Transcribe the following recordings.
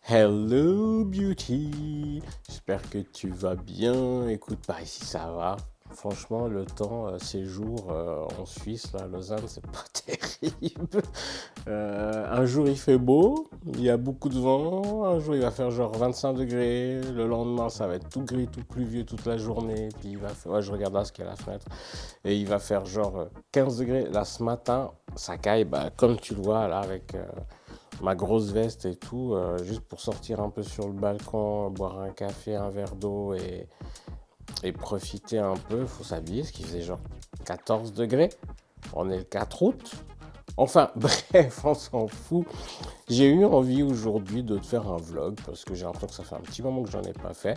Hello Beauty, j'espère que tu vas bien. Écoute, par ici ça va. Franchement, le temps, ces jours en Suisse, là, à Lausanne, c'est pas terrible. Un jour il fait beau, il y a beaucoup de vent. Un jour il va faire genre 25 degrés. Le lendemain, ça va être tout gris, tout pluvieux toute la journée. Puis il va faire... ouais, je regarde là ce qu'il y a à la fenêtre. Et il va faire genre 15 degrés. Là, ce matin, ça caille, bah, comme tu le vois là, avec ma grosse veste et tout, juste pour sortir un peu sur le balcon, boire un café, un verre d'eau et profiter un peu. Il faut s'habiller, ce qui faisait genre 14 degrés. On est le 4 août. Enfin, bref, on s'en fout. J'ai eu envie aujourd'hui de te faire un vlog parce que j'ai l'impression que ça fait un petit moment que j'en ai pas fait.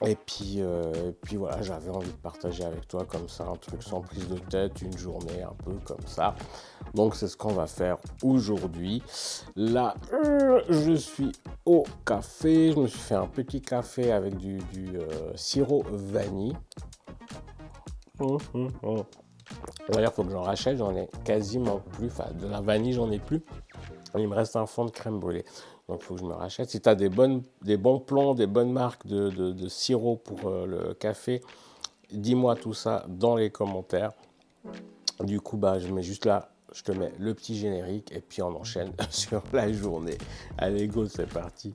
Et puis voilà, j'avais envie de partager avec toi comme ça un truc sans prise de tête, une journée un peu comme ça. Donc c'est ce qu'on va faire aujourd'hui. Là, je suis au café. Je me suis fait un petit café avec du sirop vanille. D'ailleurs, il faut que j'en rachète, j'en ai quasiment plus. Enfin, de la vanille, j'en ai plus. Il me reste un fond de crème brûlée. Donc, il faut que je me rachète. Si tu as des bons plans, des bonnes marques de sirop pour le café, dis-moi tout ça dans les commentaires. Du coup, bah, je mets juste là, je te mets le petit générique et puis on enchaîne sur la journée. Allez, go, c'est parti.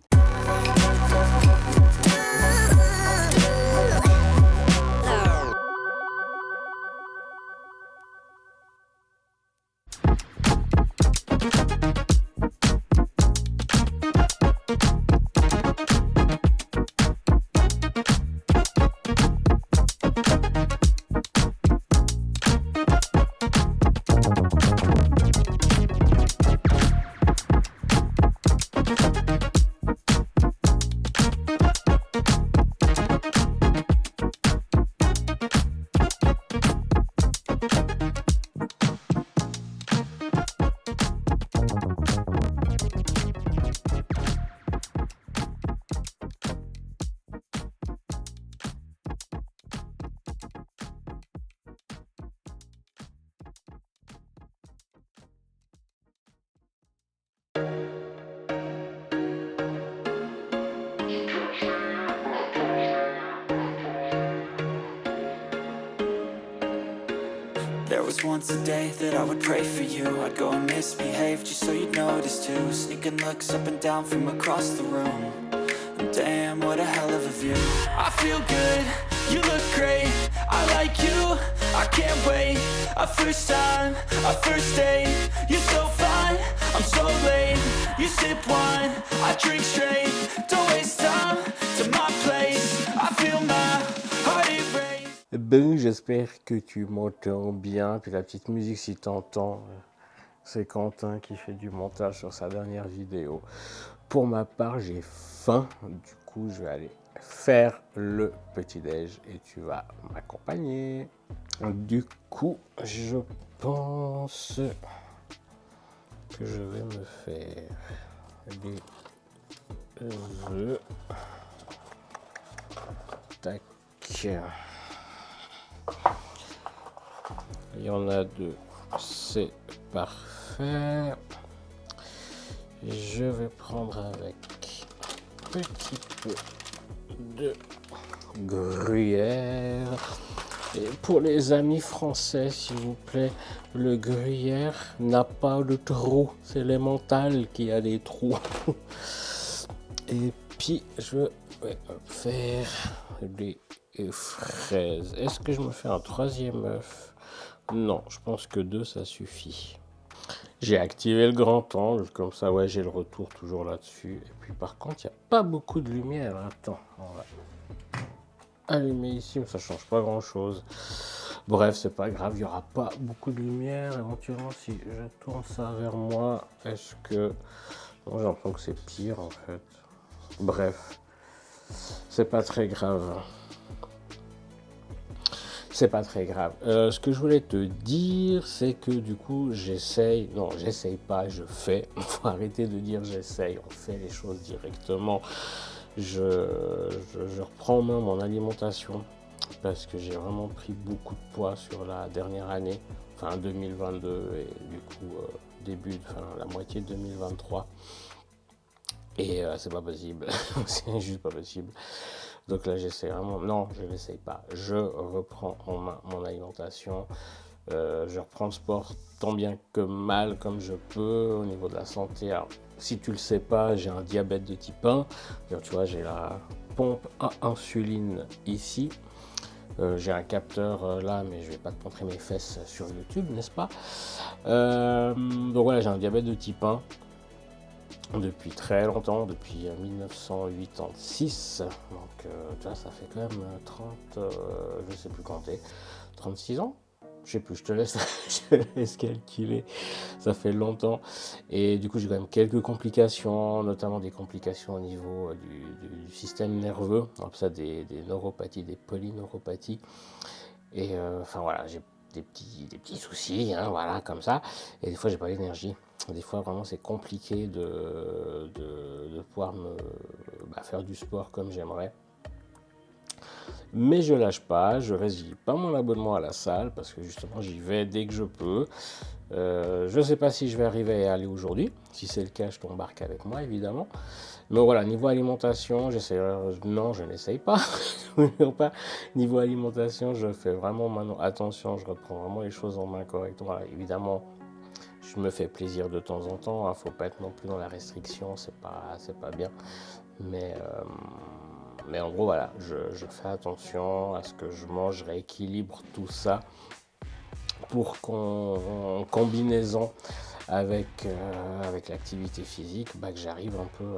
There was once a day that I would pray for you. I'd go and misbehave just so you'd notice too. Sneaking looks up and down from across the room. And damn, what a hell of a view. I feel good, you look great. I like you, I can't wait. A first time, a first date. You're so fine, I'm so late. You sip wine, I drink straight. Don't waste time to my place. I feel my heart erase. Ben, j'espère que tu m'entends bien. Puis la petite musique, si tu entends, c'est Quentin qui fait du montage sur sa dernière vidéo. Pour ma part, j'ai faim. Du coup, je vais aller faire le petit-déj et tu vas m'accompagner. Du coup, je pense que je vais me faire des œufs. Tac. Il y en a deux, c'est parfait. Je vais prendre avec un petit peu de gruyère. Et pour les amis français, s'il vous plaît, le gruyère n'a pas de trou. C'est l'emmental qui a des trous. Et puis, je vais faire des fraises. Est-ce que je me fais un troisième œuf? Non, je pense que 2, ça suffit. J'ai activé le grand angle, comme ça, ouais, j'ai le retour toujours là-dessus. Et puis, par contre, il n'y a pas beaucoup de lumière. Attends, on va allumer ici, mais ça change pas grand-chose. Bref, c'est pas grave, il n'y aura pas beaucoup de lumière. Éventuellement, si je tourne ça vers moi, est-ce que... Bon, j'ai l'impression que c'est pire, en fait. Bref, c'est pas très grave. C'est pas très grave. Ce que je voulais te dire, c'est que du coup, j'essaye pas, je fais. Il faut arrêter de dire j'essaye, on fait les choses directement. Je reprends en main mon alimentation parce que j'ai vraiment pris beaucoup de poids sur la dernière année, enfin 2022 et du coup la moitié de 2023. Et c'est pas possible, c'est juste pas possible. Donc là, j'essaie vraiment. Non, je n'essaye pas. Je reprends en main mon alimentation. Je reprends le sport tant bien que mal comme je peux au niveau de la santé. Alors, si tu le sais pas, j'ai un diabète de type 1. Alors, tu vois, j'ai la pompe à insuline ici. J'ai un capteur là, mais je vais pas te montrer mes fesses sur YouTube, n'est-ce pas? Donc voilà, j'ai un diabète de type 1 depuis très longtemps, depuis 1986. Donc tu vois, ça fait quand même 30, je sais plus compter, 36 ans. Je sais plus, je te laisse, je te laisse calculer. Ça fait longtemps. Et du coup, j'ai quand même quelques complications, notamment des complications au niveau du système nerveux. On appelle ça des neuropathies, des polyneuropathies. Et enfin voilà, j'ai des petits soucis, hein, voilà, comme ça. Et des fois, j'ai pas l'énergie. Des fois, vraiment, c'est compliqué de pouvoir faire du sport comme j'aimerais. Mais je lâche pas, je résile pas mon abonnement à la salle parce que justement j'y vais dès que je peux. Je ne sais pas si je vais arriver à aller aujourd'hui. Si c'est le cas, je t'embarque avec moi évidemment. Mais voilà, niveau alimentation, non, je n'essaye pas. Niveau alimentation, je fais vraiment maintenant attention, je reprends vraiment les choses en main correctement. Voilà, évidemment, je me fais plaisir de temps en temps. Hein, faut pas être non plus dans la restriction, c'est pas bien. Mais en gros, voilà, je fais attention à ce que je mange, je rééquilibre tout ça pour qu'en combinaison avec l'activité physique, que j'arrive un peu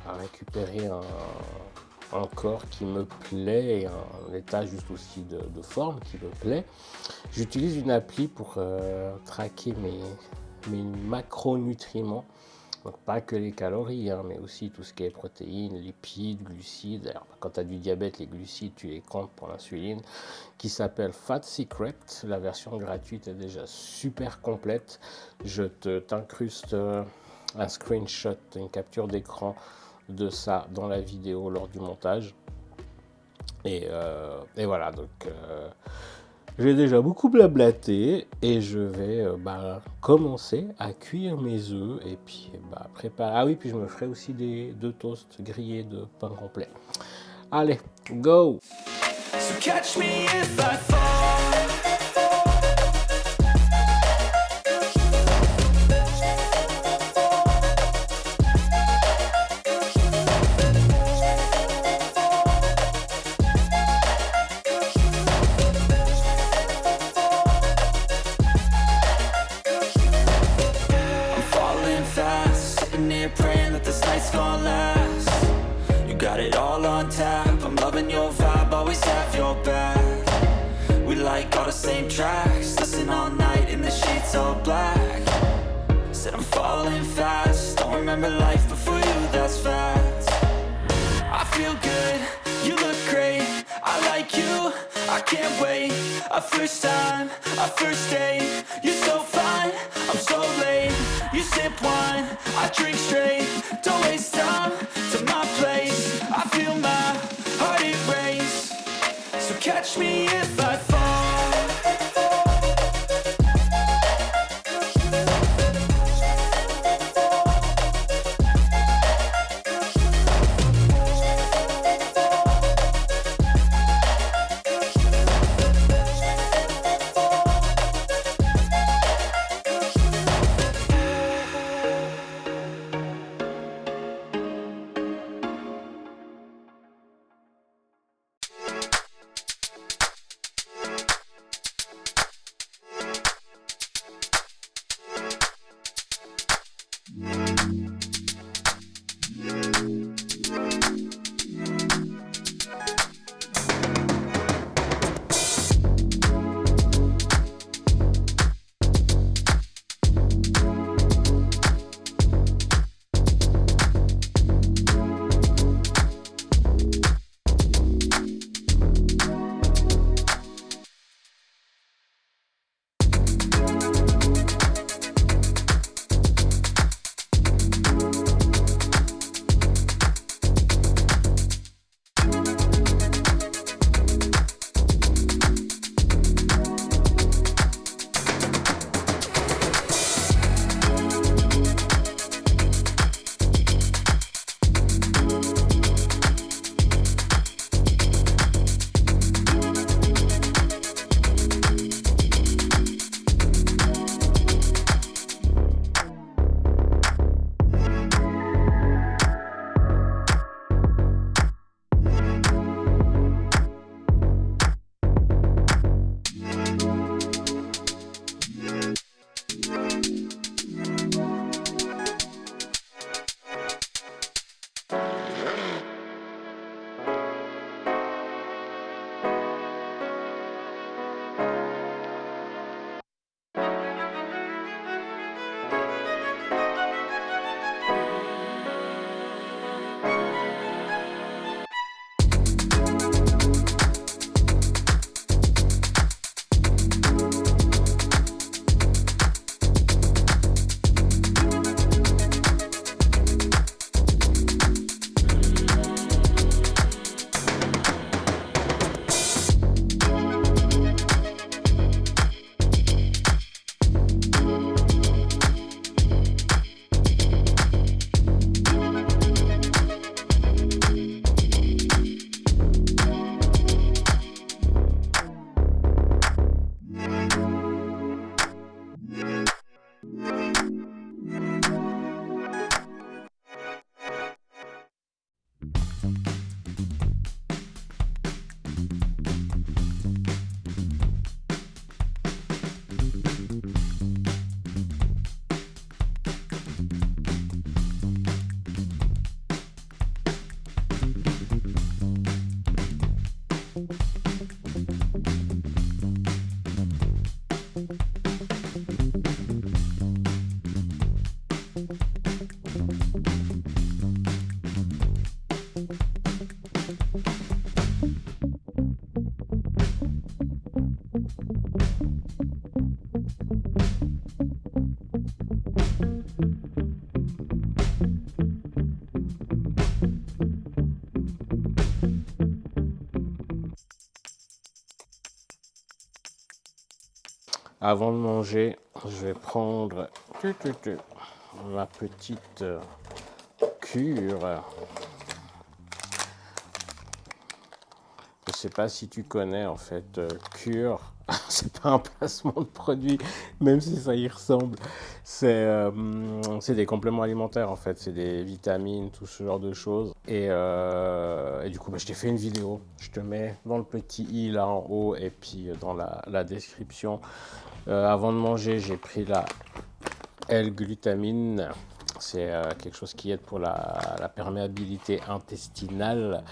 à récupérer un corps qui me plaît et un état juste aussi de forme qui me plaît. J'utilise une appli pour traquer mes macronutriments. Donc pas que les calories, hein, mais aussi tout ce qui est protéines, lipides, glucides. Alors, quand tu as du diabète, les glucides, tu les comptes pour l'insuline, qui s'appelle Fat Secret. La version gratuite est déjà super complète. Je t'incruste un screenshot, une capture d'écran de ça dans la vidéo lors du montage. Et voilà, donc j'ai déjà beaucoup blablaté et je vais commencer à cuire mes œufs et puis préparer. Ah oui, puis je me ferai aussi deux toasts grillés de pain complet. Allez, go! So catch me if I fall. I'm falling fast, sitting here praying that this night's gonna last. You got it all on tap, I'm loving your vibe, always have your back. We like all the same tracks, listen all night in the sheets all black. Said I'm falling fast, don't remember life before you, that's fact. I feel good, you look great, I like you, I can't wait. A first time, a first date, you're so fine, I'm so late. You sip wine, I drink straight, don't waste time to my place. I feel my heart erase, so catch me if I fall. Avant de manger, je vais prendre ma petite cure. Je sais pas si tu connais en fait Cure. C'est pas un placement de produit, même si ça y ressemble. C'est des compléments alimentaires en fait, c'est des vitamines, tout ce genre de choses. Et du coup, bah, je t'ai fait une vidéo. Je te mets dans le petit i là en haut et puis dans la description. Avant de manger, j'ai pris la L-glutamine. C'est quelque chose qui aide pour la perméabilité intestinale.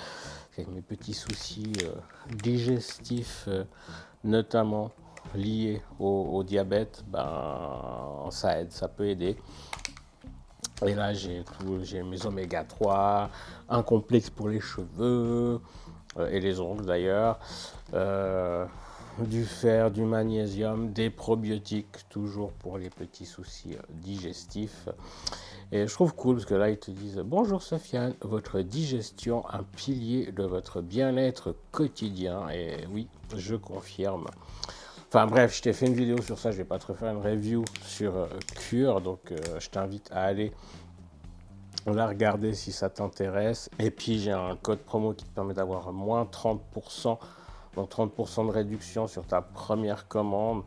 Avec mes petits soucis digestifs, notamment liés au diabète, ben, ça aide, ça peut aider. Et là, j'ai mes oméga 3, un complexe pour les cheveux et les ongles d'ailleurs, du fer, du magnésium, des probiotiques, toujours pour les petits soucis digestifs. Et je trouve cool parce que là, ils te disent bonjour Sofiane, votre digestion, un pilier de votre bien-être quotidien. Et oui, je confirme. Enfin bref, je t'ai fait une vidéo sur ça, je vais pas te refaire une review sur Cure, donc je t'invite à aller la regarder si ça t'intéresse. Et puis j'ai un code promo qui te permet d'avoir moins 30%, donc 30% de réduction sur ta première commande.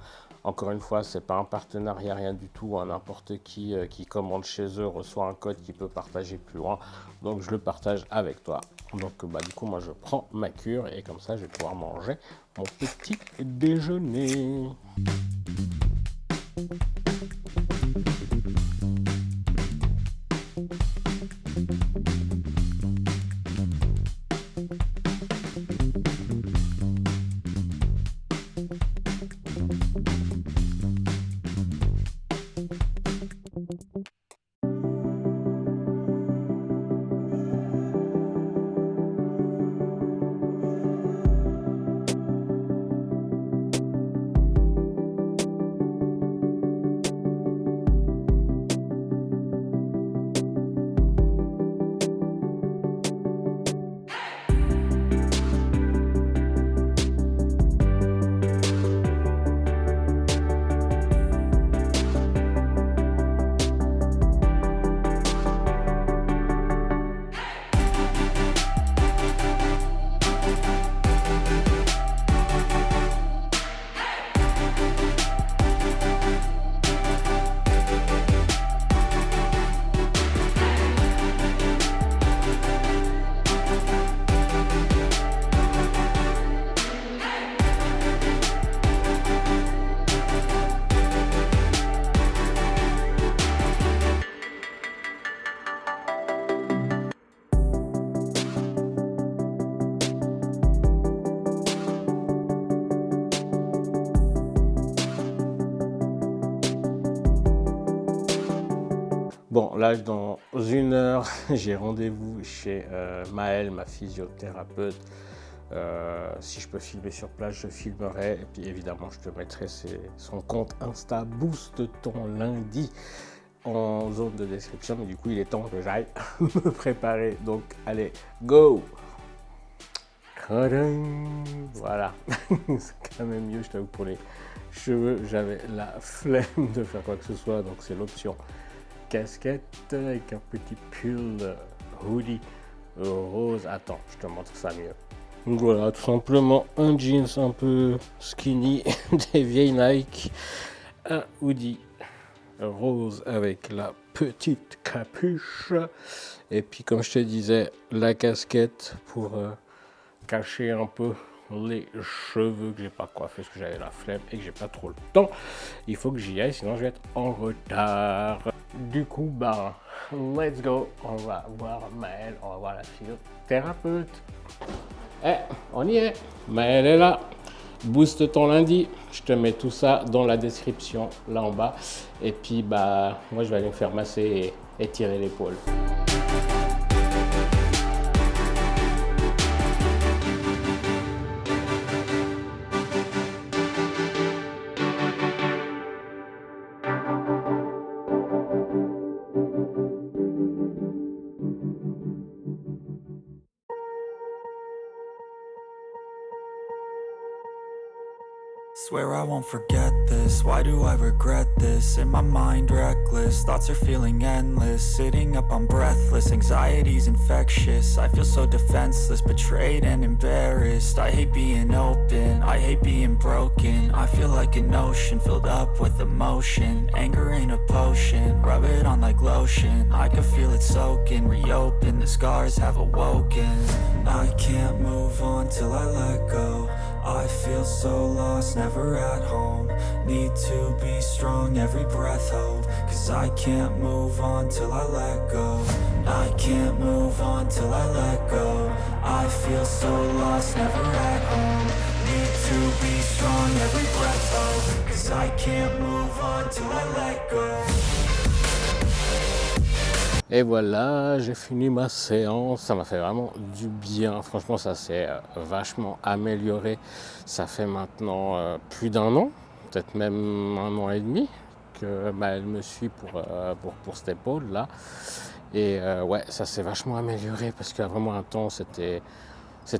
Encore une fois, c'est pas un partenariat, rien du tout. N'importe qui commande chez eux reçoit un code qui peut partager plus loin. Donc je le partage avec toi. Donc bah, du coup, moi je prends ma cure et comme ça je vais pouvoir manger mon petit déjeuner. Bon, là, dans une heure, j'ai rendez-vous chez Maëlle, ma physiothérapeute. Si je peux filmer sur place, je filmerai. Et puis évidemment, je te mettrai son compte Insta Boost ton lundi en zone de description. Mais du coup, il est temps que j'aille me préparer. Donc, allez, go! Voilà, c'est quand même mieux, je t'avoue, pour les cheveux. J'avais la flemme de faire quoi que ce soit, donc c'est l'option casquette avec un petit pull hoodie rose. Attends, je te montre ça mieux. Donc voilà, tout simplement un jeans un peu skinny, des vieilles Nike, un hoodie rose avec la petite capuche. Et puis comme je te disais, la casquette pour cacher un peu les cheveux que j'ai pas coiffé parce que j'avais la flemme et que j'ai pas trop le temps. Il faut que j'y aille, sinon je vais être en retard. Du coup, bah, let's go. On va voir Maëlle, on va voir la physiothérapeute. On y est. Maëlle est là. Boost ton lundi. Je te mets tout ça dans la description là en bas. Et puis, bah, moi je vais aller me faire masser et tirer l'épaule. Swear I won't forget this, why do I regret this? In my mind reckless, thoughts are feeling endless. Sitting up, I'm breathless, anxiety's infectious. I feel so defenseless, betrayed and embarrassed. I hate being open, I hate being broken. I feel like an ocean filled up with emotion. Anger ain't a potion, rub it on like lotion. I can feel it soaking, reopen, the scars have awoken. I can't move on till I let go. I feel so lost, never at home. Need to be strong, every breath hold. Cause I can't move on till I let go. I can't move on till I let go. I feel so lost, never at home. Need to be strong, every breath hold. Cause I can't move on till I let go. Et voilà, j'ai fini ma séance, ça m'a fait vraiment du bien, franchement ça s'est vachement amélioré. Ça fait maintenant plus d'un an, peut-être même un an et demi que elle me suit pour cette épaule là. Et ouais, ça s'est vachement amélioré parce qu'il y a vraiment un temps c'était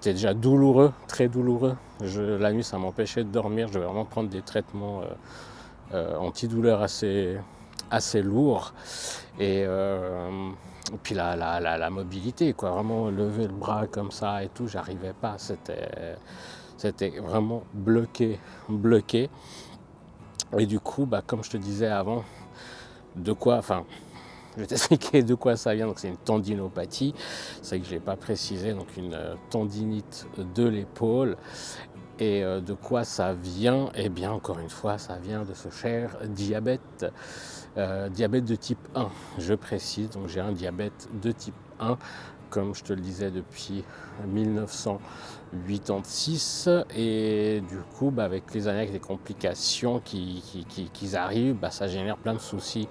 déjà douloureux, très douloureux. La nuit ça m'empêchait de dormir, je devais vraiment prendre des traitements antidouleurs assez lourd et puis la mobilité quoi, vraiment lever le bras comme ça et tout, j'arrivais pas, c'était vraiment bloqué et du coup comme je te disais avant, je vais t'expliquer de quoi ça vient. Donc c'est une tendinopathie, c'est que je n'ai pas précisé, donc une tendinite de l'épaule. Et de quoi ça vient? Eh bien, encore une fois, ça vient de ce cher diabète. Diabète de type 1, je précise. Donc j'ai un diabète de type 1, comme je te le disais, depuis 1986. Et du coup, avec les années, avec les complications qui arrivent, ça génère plein de soucis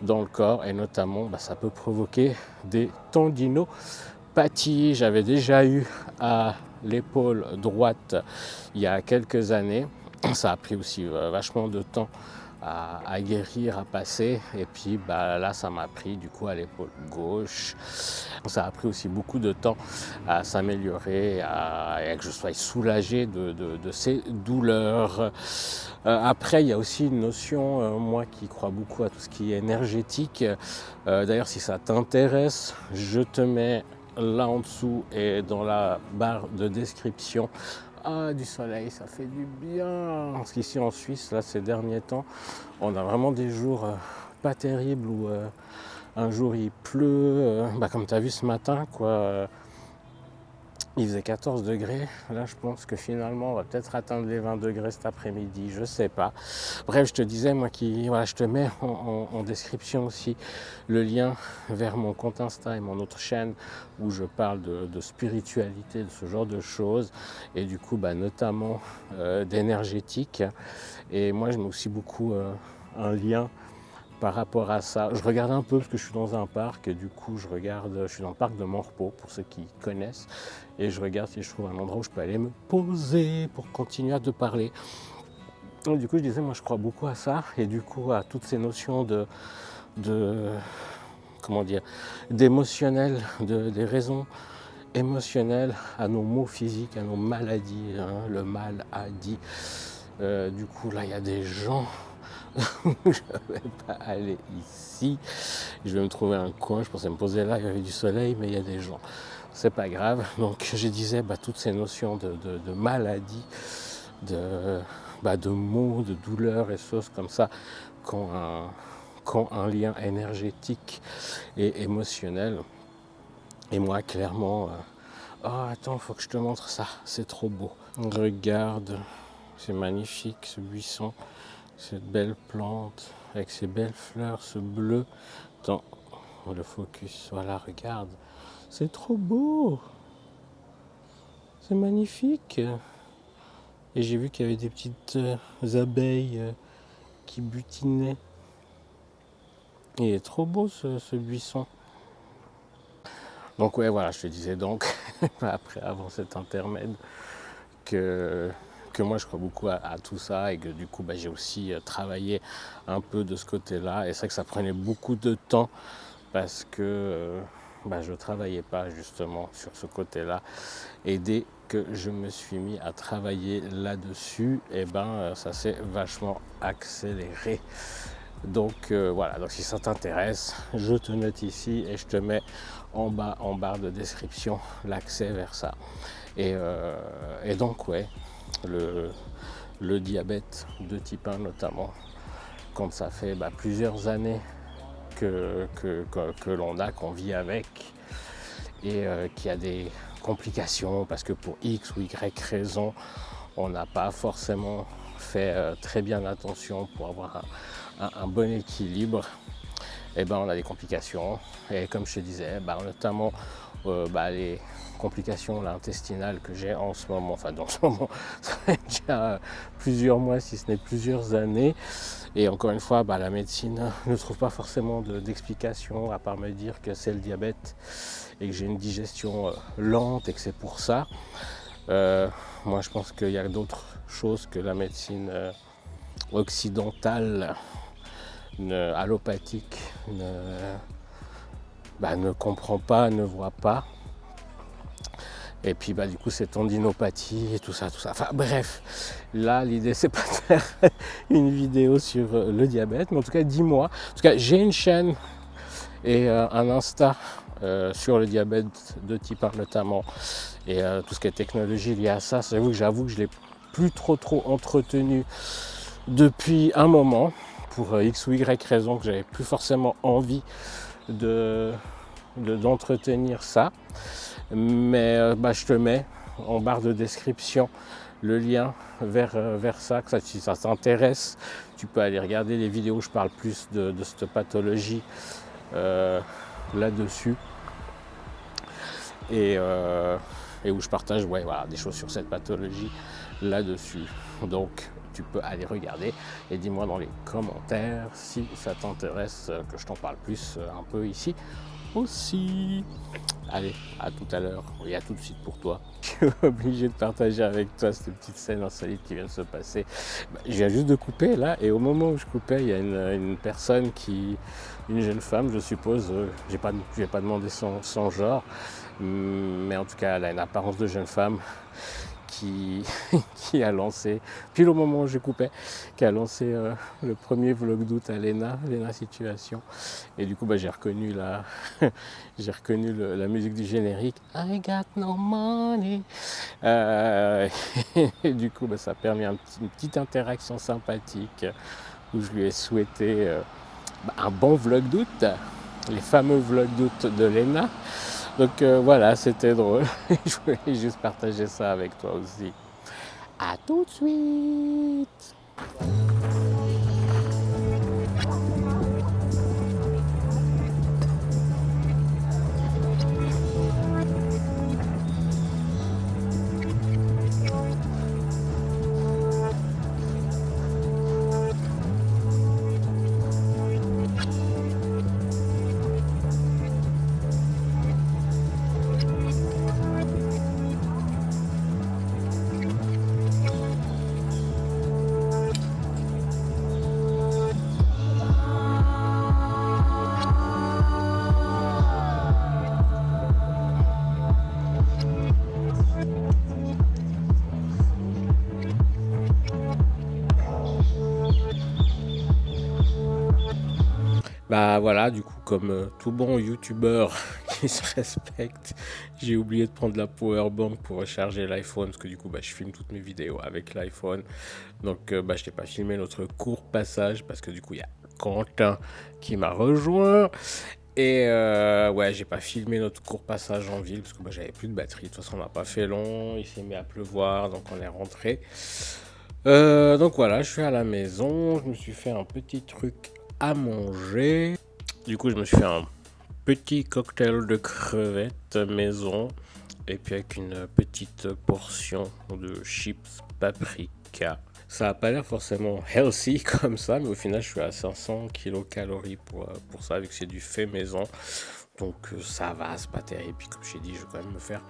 dans le corps. Et notamment, ça peut provoquer des tendinopathies. J'avais déjà eu à l'épaule droite il y a quelques années. Ça a pris aussi vachement de temps à guérir, à passer. Et puis là, ça m'a pris du coup à l'épaule gauche. Ça a pris aussi beaucoup de temps à s'améliorer, et que je sois soulagé de ces douleurs. Après, il y a aussi une notion, moi qui crois beaucoup à tout ce qui est énergétique. D'ailleurs, si ça t'intéresse, je te mets là en dessous et dans la barre de description. Ah, du soleil, ça fait du bien. Parce qu'ici en Suisse, là, ces derniers temps, on a vraiment des jours pas terribles où un jour il pleut, comme tu as vu ce matin, quoi. Il faisait 14 degrés. Là, je pense que finalement, on va peut-être atteindre les 20 degrés cet après-midi. Je sais pas. Bref, je te disais, je te mets en description aussi le lien vers mon compte Insta et mon autre chaîne où je parle de spiritualité, de ce genre de choses. Et du coup, notamment d'énergétique. Et moi, je mets aussi beaucoup un lien par rapport à ça. Je regarde un peu parce que je suis dans un parc et du coup je suis dans le parc de Morpho pour ceux qui connaissent et je regarde si je trouve un endroit où je peux aller me poser pour continuer à te parler. Et du coup je disais, moi je crois beaucoup à ça et du coup à toutes ces notions d'émotionnel, des raisons émotionnelles à nos maux physiques, à nos maladies, le mal a dit. Du coup là il y a des gens. Je ne vais pas aller ici. Je vais me trouver un coin. Je pensais me poser là, il y avait du soleil, mais il y a des gens. C'est pas grave. Donc je disais toutes ces notions de maladie, de maux, de douleurs et choses comme ça qui ont un lien énergétique et émotionnel. Et moi, clairement, attends, faut que je te montre ça. C'est trop beau. Regarde, c'est magnifique ce buisson. Cette belle plante avec ses belles fleurs, ce bleu. Attends, le focus, voilà, regarde. C'est trop beau. C'est magnifique. Et j'ai vu qu'il y avait des petites abeilles qui butinaient. Il est trop beau ce buisson. Donc ouais, voilà, je te disais donc, avant cet intermède, que moi je crois beaucoup à tout ça et que du coup j'ai aussi travaillé un peu de ce côté-là et c'est vrai que ça prenait beaucoup de temps parce que je ne travaillais pas justement sur ce côté-là. Et dès que je me suis mis à travailler là-dessus, ça s'est vachement accéléré. Donc voilà, donc si ça t'intéresse, je te note ici et je te mets en bas en barre de description l'accès vers ça. Et donc ouais, le diabète de type 1 notamment, quand ça fait plusieurs années que qu'on vit avec et qu'il y a des complications parce que pour X ou Y raison, on n'a pas forcément fait très bien attention pour avoir un bon équilibre, et on a des complications. Et comme je te disais, notamment les complications intestinales que j'ai en ce moment, ça fait déjà plusieurs mois si ce n'est plusieurs années. Et encore une fois, la médecine ne trouve pas forcément d'explication à part me dire que c'est le diabète et que j'ai une digestion lente et que c'est pour ça. Moi je pense qu'il y a d'autres choses que la médecine occidentale, allopathique, ne comprend pas, ne voit pas. Et puis du coup c'est tendinopathie et tout ça. Enfin bref, là l'idée c'est pas de faire une vidéo sur le diabète, mais en tout cas dis-moi. En tout cas j'ai une chaîne et un Insta sur le diabète de type 1 notamment, et tout ce qui est technologie liée à ça. J'avoue que je l'ai plus trop entretenu depuis un moment pour X ou Y raison, que j'avais plus forcément envie d'entretenir ça. Mais je te mets en barre de description le lien vers ça, que si ça t'intéresse, tu peux aller regarder les vidéos où je parle plus de cette pathologie là-dessus, et où je partage des choses sur cette pathologie là-dessus. Donc tu peux aller regarder et dis-moi dans les commentaires si ça t'intéresse que je t'en parle plus un peu ici aussi. Allez, à tout à l'heure et à tout de suite pour toi. Je suis obligé de partager avec toi cette petite scène insolite qui vient de se passer. Je viens juste de couper là, et au moment où je coupais, il y a une personne une jeune femme, je suppose, je n'ai pas demandé son genre, mais en tout cas elle a une apparence de jeune femme qui a lancé, pile au moment où je coupais, qui a lancé le premier vlog d'août à Lena Situation. Et du coup j'ai reconnu j'ai reconnu la musique du générique, I got no money. Et du coup ça a permis une petite interaction sympathique où je lui ai souhaité un bon vlog d'août, les fameux vlogs d'août de Lena. Donc voilà, c'était drôle. Je voulais juste partager ça avec toi aussi. À tout de suite. Voilà, du coup, comme tout bon youtubeur qui se respecte, j'ai oublié de prendre la powerbank pour recharger l'iPhone, parce que du coup je filme toutes mes vidéos avec l'iPhone. Donc je t'ai pas filmé notre court passage parce que du coup il y a Quentin qui m'a rejoint. Et j'ai pas filmé notre court passage en ville parce que j'avais plus de batterie. De toute façon on n'a pas fait long, il s'est mis à pleuvoir, donc on est rentré. Donc voilà, je suis à la maison, je me suis fait un petit truc à manger. Du coup je me suis fait un petit cocktail de crevettes maison, et puis avec une petite portion de chips paprika. Ça n'a pas l'air forcément healthy comme ça, mais au final je suis à 500 kilocalories pour ça, vu que c'est du fait maison. Donc ça va, c'est pas terrible. Puis comme je t'ai dit, je vais quand même me faire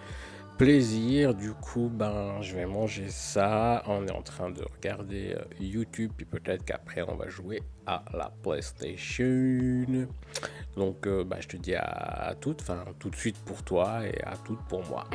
plaisir. Du coup, ben, je vais manger ça. On est en train de regarder YouTube, puis peut-être qu'après, on va jouer à la PlayStation. Donc, bah, je te dis à toutes, enfin, tout de suite pour toi et à toutes pour moi.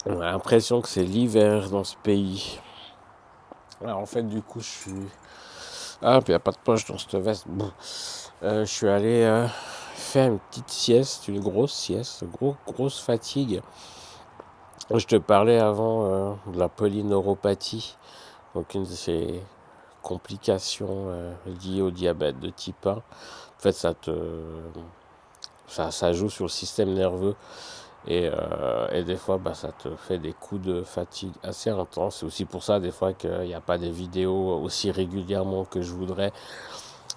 On a l'impression que c'est l'hiver dans ce pays. Alors, en fait, du coup, je suis... Ah, puis il n'y a pas de poche dans cette veste. Bon. Je suis allé faire une petite sieste, une grosse sieste, grosse fatigue. Je te parlais avant de la polyneuropathie, donc une de ces complications liées au diabète de type 1. En fait, ça joue sur le système nerveux et des fois, bah, ça te fait des coups de fatigue assez intenses. C'est aussi pour ça, des fois, qu'il n'y a pas des vidéos aussi régulièrement que je voudrais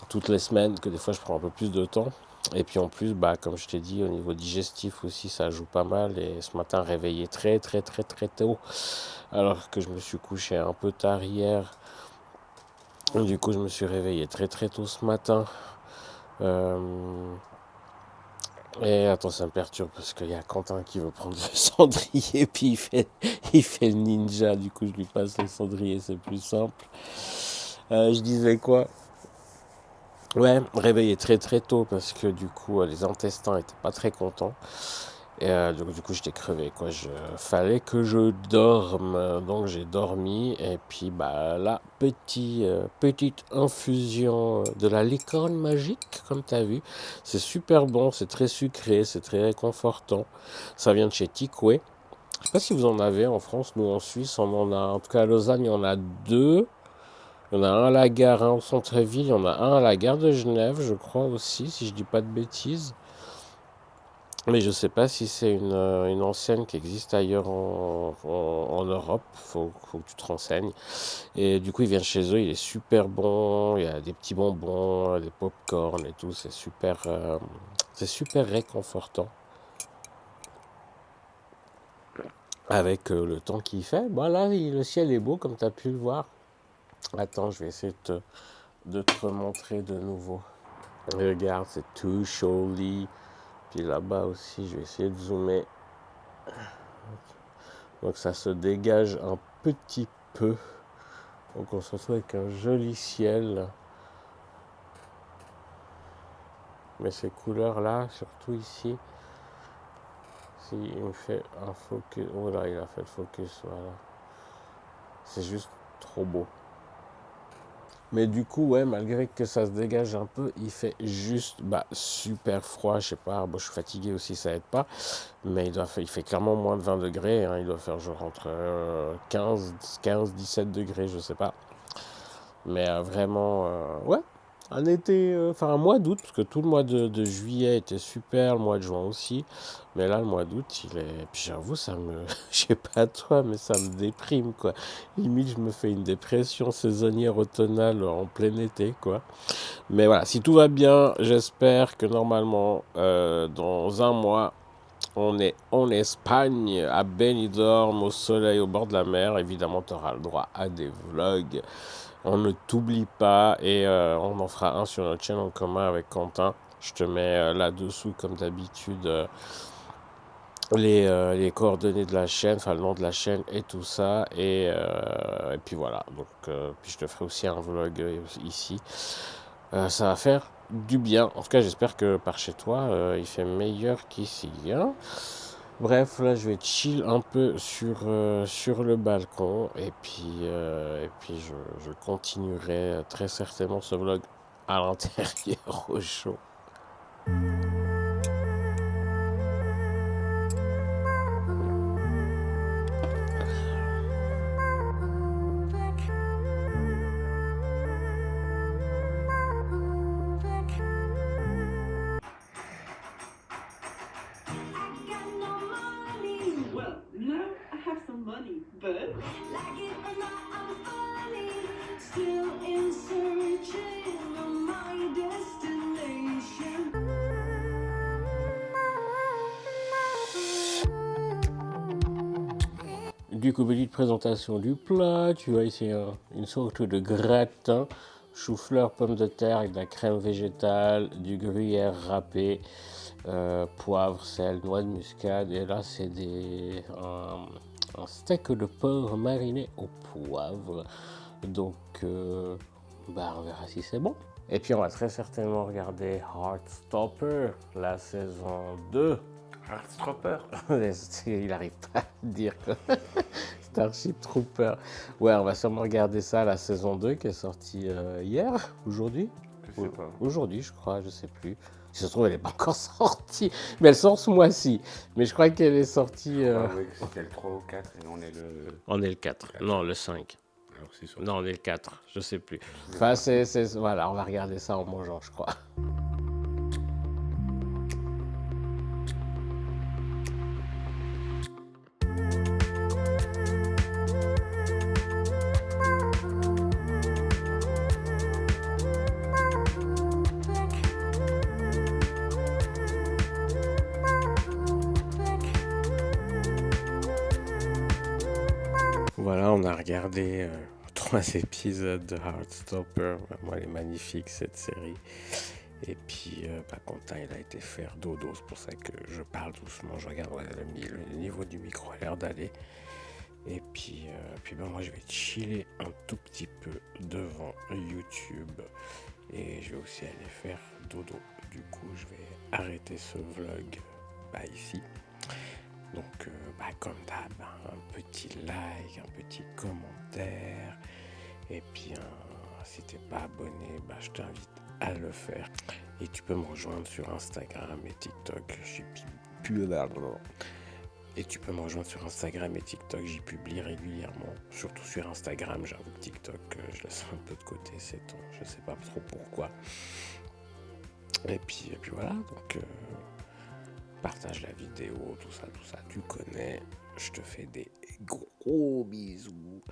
toutes les semaines, que des fois, je prends un peu plus de temps. Et puis en plus, bah, comme je t'ai dit, au niveau digestif aussi, ça joue pas mal. Et ce matin, réveillé très tôt, alors que je me suis couché un peu tard hier. Du coup, je me suis réveillé très tôt ce matin. Et attends, ça me perturbe parce qu'il y a Quentin qui veut prendre le cendrier, puis il fait le ninja. Du coup, je lui passe le cendrier, c'est plus simple. Je disais quoi? Ouais, réveillé très tôt parce que du coup, les intestins étaient pas très contents. Et donc du coup j'étais crevé quoi, fallait que je dorme, donc j'ai dormi et puis bah là petite infusion de la licorne magique comme tu as vu, c'est super bon, c'est très sucré, c'est très réconfortant, ça vient de chez Tikwe. Je sais pas si vous en avez en France, nous en Suisse on en a, en tout cas à Lausanne il y en a deux, il y en a un à la gare, un au centre-ville, il y en a un à la gare de Genève je crois aussi si je dis pas de bêtises. Mais je ne sais pas si c'est une enseigne qui existe ailleurs en Europe. Faut que tu te renseignes. Et du coup, il vient de chez eux. Il est super bon. Il y a des petits bonbons, des pop-corn et tout. C'est super réconfortant. Avec le temps qu'il fait. Bon, là, le ciel est beau, comme tu as pu le voir. Attends, je vais essayer de te montrer de nouveau. Regarde, c'est tout joli. Puis là-bas aussi, je vais essayer de zoomer. Donc ça se dégage un petit peu. Donc on se retrouve avec un joli ciel. Mais ces couleurs-là, surtout ici, si il me fait un focus. Oh là, il a fait le focus, voilà. C'est juste trop beau. Mais du coup, ouais, malgré que ça se dégage un peu, il fait juste super froid. Je sais pas, bon, je suis fatigué aussi, ça aide pas. Mais il fait clairement moins de 20 degrés. Hein. Il doit faire genre entre 17 degrés, je sais pas. Mais vraiment, ouais, un été, enfin un mois d'août, parce que tout le mois de juillet était super, le mois de juin aussi. Mais là, le mois d'août, il est. Puis j'avoue, je sais pas toi, mais ça me déprime, quoi. Limite, je me fais une dépression saisonnière automnale en plein été, quoi. Mais voilà, si tout va bien, j'espère que normalement, dans un mois, on est en Espagne, à Benidorm, au soleil, au bord de la mer. Évidemment, tu auras le droit à des vlogs. On ne t'oublie pas et on en fera un sur notre chaîne en commun avec Quentin. Je te mets là-dessous, comme d'habitude, les coordonnées de la chaîne, enfin le nom de la chaîne et tout ça. Et puis voilà. Donc, puis je te ferai aussi un vlog ici. Ça va faire du bien. En tout cas, j'espère que par chez toi, il fait meilleur qu'ici. Hein. Bref, là, je vais chill un peu sur le balcon et puis je continuerai très certainement ce vlog à l'intérieur au chaud. money, but like it or not, I'm funny. Still in searching of my destination. Du coup, petite présentation du plat. Tu as ici une sorte de gratin, chou-fleur, pommes de terre avec de la crème végétale, du gruyère râpé, poivre, sel, noix de muscade. Et là, c'est un steak de porc mariné au poivre. Donc, on verra si c'est bon. Et puis, on va très certainement regarder Heartstopper, la saison 2. Heartstopper. Il n'arrive pas à le dire quoi. Starship Trooper. Ouais, on va sûrement regarder ça, la saison 2 qui est sortie hier, aujourd'hui. Je sais pas. Aujourd'hui, je crois, je sais plus. Si ça se trouve, elle n'est pas encore sortie. Mais elle sort ce mois-ci. Mais je crois qu'elle est sortie. Oui, c'était le 3 ou 4 et on est le... On est le 4. Non, le 5. Alors c'est sûr. Non, on est le 4. Je sais plus. Enfin, voilà, on va regarder ça en mangeant, je crois. Voilà, on a regardé 3 épisodes de Heartstopper. Vraiment, elle est magnifique cette série. Et puis, Quentin, il a été faire dodo. C'est pour ça que je parle doucement. Je regarde le niveau du micro a l'air d'aller. Et puis, moi, je vais chiller un tout petit peu devant YouTube. Et je vais aussi aller faire dodo. Du coup, je vais arrêter ce vlog ici. Donc, comme d'hab, un petit like, un petit commentaire. Et puis, si t'es pas abonné, je t'invite à le faire. Et tu peux me rejoindre sur Instagram et TikTok. Et tu peux me rejoindre sur Instagram et TikTok. J'y publie régulièrement. Surtout sur Instagram. J'avoue que TikTok, je laisse un peu de côté ces temps. Je sais pas trop pourquoi. Et puis voilà. Donc... partage la vidéo, tout ça, tu connais. Je te fais des gros bisous.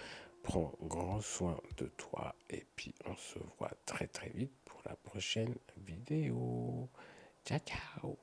Prends grand soin de toi. Et puis, on se voit très très vite pour la prochaine vidéo. Ciao, ciao.